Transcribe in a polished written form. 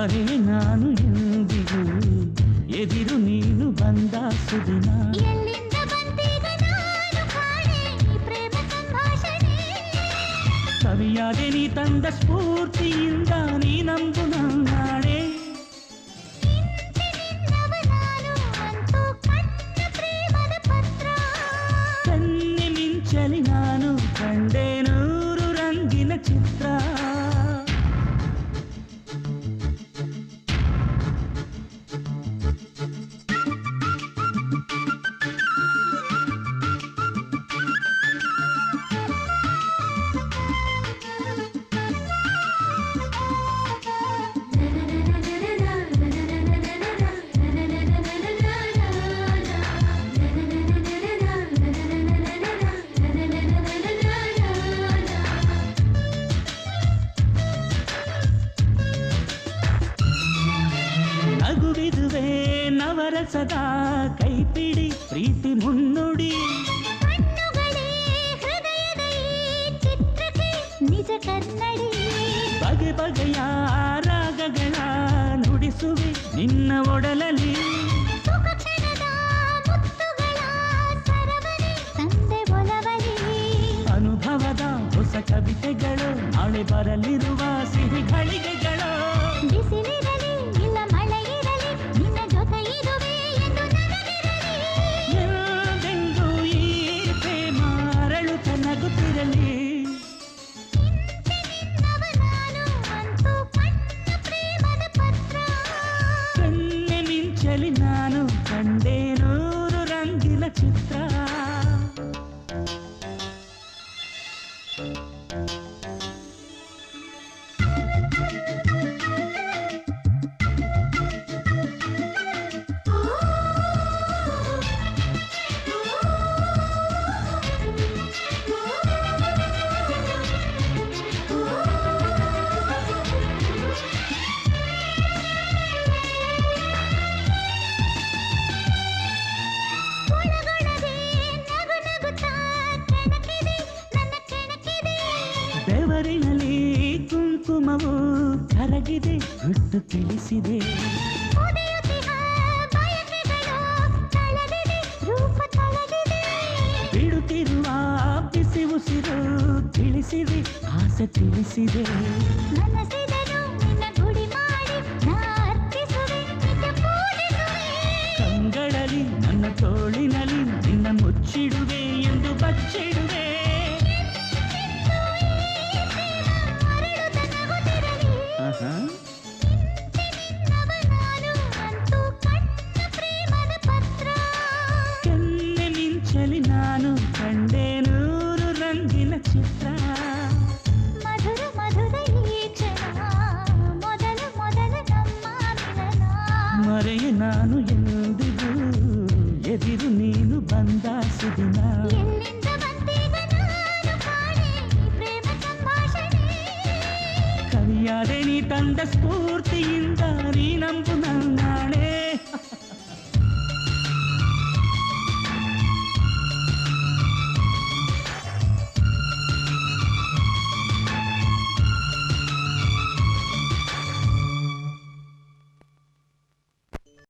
ಮರೆ ನಾನು ಎಂದಿಗೂ ಎದಿರು ನೀನು ಬಂದ ಸುದಿನ ಎಲ್ಲಿಂದ ಬಂದೀಗ ನಾನು ಕಾಣೆ ಈ ಪ್ರೇಮ ಸಂಭಾಷಣೆ ಕವಿಯಾದೆ ನೀ ತಂದ ಸ್ಫೂರ್ತಿಯಿಂದ ನೀ ನಂಬು ನಾಳೆ ಇಂದಿನಿಂದವ ನಾನು ಅಂತೂ ಕಣ್ಣ ಪ್ರೇಮದ ಪತ್ರ ಕಣ್ಣಿ ಮಿಂಚಲಿ ನಾನು ಕಂಡೆ ನೂರು ರಂಗಿನ ಚಿತ್ರ ನಗುವಿದುವೆ ನವರಸದ ಕೈಪಿಡಿ ಪ್ರೀತಿ ಮುನ್ನುಡಿ ಕಣ್ಣುಗಳೇ ಹೃದಯದ ಈ ಚಿತ್ರಕ್ಕೆ ನಿಜ ಕನ್ನಡಿ ಬಗೆ ಬಗೆಯ ರಾಗಗಳ ನುಡಿಸುವೆ ನಿನ್ನ ಒಡಲಲ್ಲಿ ಸುಖ ಕ್ಷಣದ ಮುತ್ತುಗಳ ಸರವನೆ ತಂದೆ ಒಲವಲಿ ಅನುಭವದ ಹೊಸ ಕವಿತೆಗಳು ನಾಳೆ ಬರಲಿರುವ ಸಿಹಿ ಘಳಿಗೆಗಳು ಬಿಸಿಲಿರಲಿ ಇಲ್ಲ ಮಳೆ ಇರಲಿ ನಿನ್ನ ಜೊತೆ ಇರುವೆ ಎಂದು ನನಗಿರಲಿ ಎಂದೆಂದೂ ಈ ಪ್ರೇಮ ಅರಳುತ್ತ ನಗುತ್ತಿರಲಿ ಇಂದಿನಿಂದವ ನಾನು ಅಂತೂ ಕಣ್ಣ ಪ್ರೇಮದ ಪತ್ರ ಕಣ್ಣೆ ಮಿಂಚಲಿ ನಾನು ಕಂಡೆ ನೂರು ರಂಗಿನ ಚಿತ್ರ ಒಳಗೊಳಗೆ ನಗು ನಗುತ್ತಾ ಕೆಣಕಿದೆ ನನ್ನ ಕೆಣಕಿದೆ ಬೆವರಿನಲ್ಲಿ ಕುಂಕುಮವು ಕರಗಿದೆ ಗುಟ್ಟು ತಿಳಿಸಿದೆ ಉದಯುತ್ತಿಹ ಬಯಕೆಗಳು ತಳೆದಿದೆ ರೂಪ ತಳೆದಿದೆ ಬಿಡುತ್ತಿರುವ ಬಿಸಿ ಉಸಿರು ತಿಳಿಸಿದೆ ಆಸೆ ತಿಳಿಸಿದೆ ಮನಸ್ಸಿದನು ನಿನ್ನ ಗುಡಿ ಮಾಡಿ ನಾ ಅರ್ಪಿಸುವೆ ನಿತ್ಯ ಪೂಜಿಸುವೆ ಕಂಗಳಲ್ಲಿ ನನ್ನ ತೋಳಿನಲ್ಲಿ ನಿನ್ನ ಮುಚ್ಚಿಡುವೆ ಎಂದು ಬಚ್ಚಿಡುವೆ ಎಂದೆಂದೂ ಈ ಪ್ರೇಮ ಅರಳುತ್ತ ನಗುತ್ತಿರಲಿ ಆಹಾ. ಇಂದಿನಿಂದವ ನಾನು ಅಂತೂ ಕಣ್ಣ ಪ್ರೇಮದ ಪತ್ರ ಕೆನ್ನೆ ಮಿಂಚಲಿ ನಾನು ಕಂಡೆ ನೂರು ರಂಗಿನ ಚಿತ್ರ ಮಧುರ ಮಧುರ ಈ ಕ್ಷಣ ಮೊದಲು ಮೊದಲು ನಮ್ಮ ಮಿಲನ ಮರೆಯ ನಾನು ಎಂದಿಗೂ ಎದಿರು ನೀನು ಬಂದ ಸುದಿನ ಎಲ್ಲಿಂದ ಬಂದೀಗ ನಾನು ಕಾಣೆ ಈ ಪ್ರೇಮ ಸಂಭಾಷಣೆ ಕವಿಯಾದೆ ನೀ ತಂದ ಸ್ಫೂರ್ತಿಯಿಂದ ನೀ ನಂಬು ನಾಳೆ